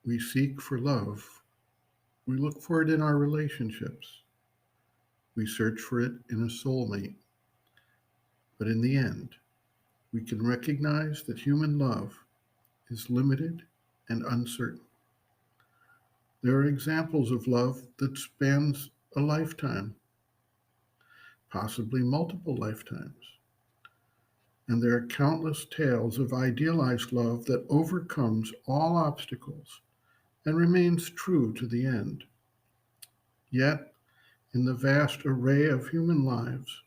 We seek for love. We look for it in our relationships. We search for it in a soulmate. But in the end, we can recognize that human love is limited and uncertain. There are examples of love that spans a lifetime, possibly multiple lifetimes. And there are countless tales of idealized love that overcomes all obstacles and remains true to the end. Yet, in the vast array of human lives,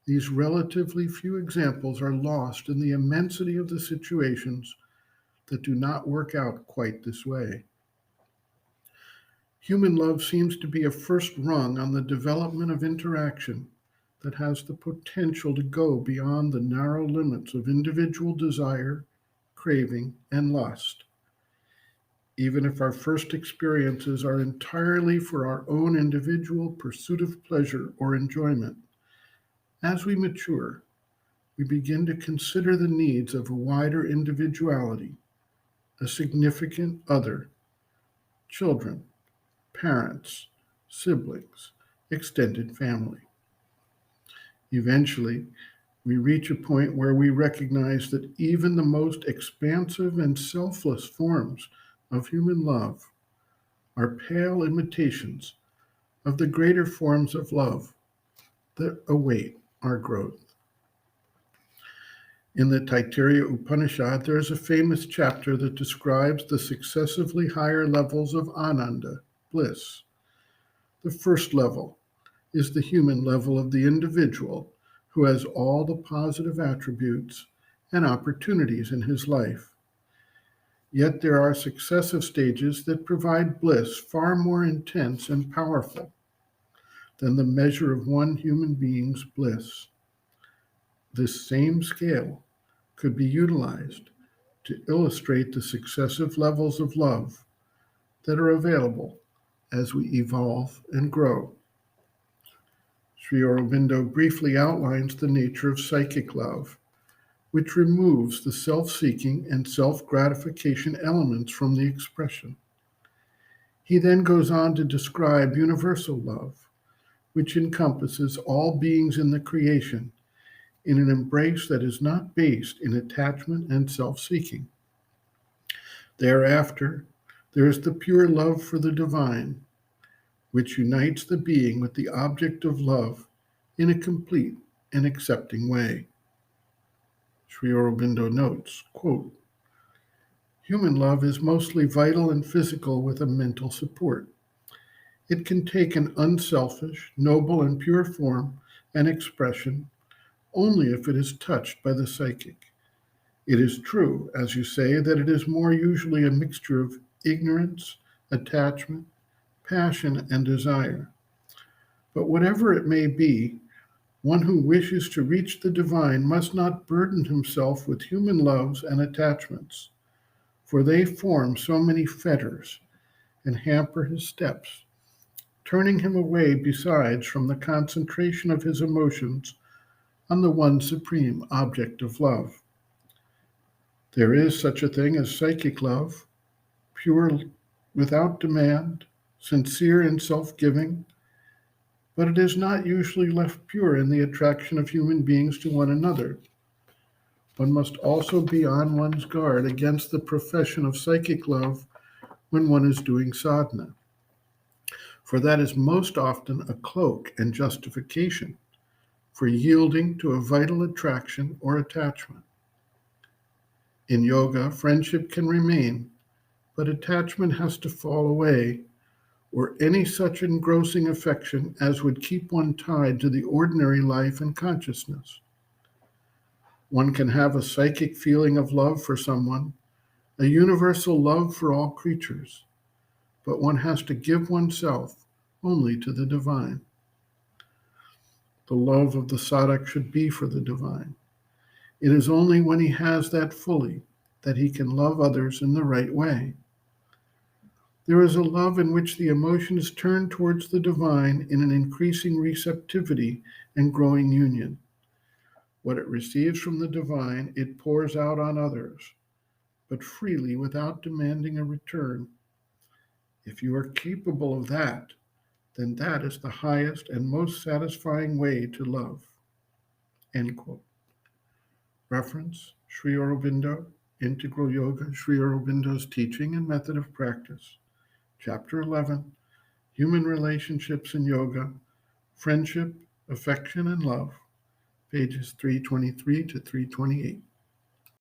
these relatively few examples are lost in the immensity of the situations that do not work out quite this way. Human love seems to be a first rung on the development of interaction that has the potential to go beyond the narrow limits of individual desire, craving, and lust. Even if our first experiences are entirely for our own individual pursuit of pleasure or enjoyment, as we mature, we begin to consider the needs of a wider individuality, a significant other, children, parents, siblings, extended family. Eventually, we reach a point where we recognize that even the most expansive and selfless forms of human love are pale imitations of the greater forms of love that await our growth. In the Taittiriya Upanishad, there is a famous chapter that describes the successively higher levels of ananda, bliss. The first level is the human level of the individual who has all the positive attributes and opportunities in his life. Yet there are successive stages that provide bliss far more intense and powerful than the measure of one human being's bliss. This same scale could be utilized to illustrate the successive levels of love that are available as we evolve and grow. Sri Aurobindo briefly outlines the nature of psychic love, which removes the self-seeking and self-gratification elements from the expression. He then goes on to describe universal love, which encompasses all beings in the creation in an embrace that is not based in attachment and self-seeking. Thereafter, there is the pure love for the divine, which unites the being with the object of love in a complete and accepting way. Sri Aurobindo notes, quote, human love is mostly vital and physical with a mental support. It can take an unselfish, noble, and pure form and expression only if it is touched by the psychic. It is true, as you say, that it is more usually a mixture of ignorance, attachment, passion, and desire. But whatever it may be, one who wishes to reach the divine must not burden himself with human loves and attachments, for they form so many fetters and hamper his steps, turning him away besides from the concentration of his emotions on the one supreme object of love. There is such a thing as psychic love, pure without demand, sincere in self-giving, but it is not usually left pure in the attraction of human beings to one another. One must also be on one's guard against the profession of psychic love when one is doing sadhana, for that is most often a cloak and justification for yielding to a vital attraction or attachment. In yoga, friendship can remain, but attachment has to fall away, or any such engrossing affection as would keep one tied to the ordinary life and consciousness. One can have a psychic feeling of love for someone, a universal love for all creatures, but one has to give oneself only to the divine. The love of the sadhak should be for the divine. It is only when he has that fully that he can love others in the right way. There is a love in which the emotion is turned towards the divine in an increasing receptivity and growing union. What it receives from the divine, it pours out on others, but freely without demanding a return. If you are capable of that, then that is the highest and most satisfying way to love. End quote. Reference Sri Aurobindo, Integral Yoga, Sri Aurobindo's Teaching and Method of Practice, Chapter 11, Human Relationships in Yoga, Friendship, Affection, and Love, pages 323 to 328.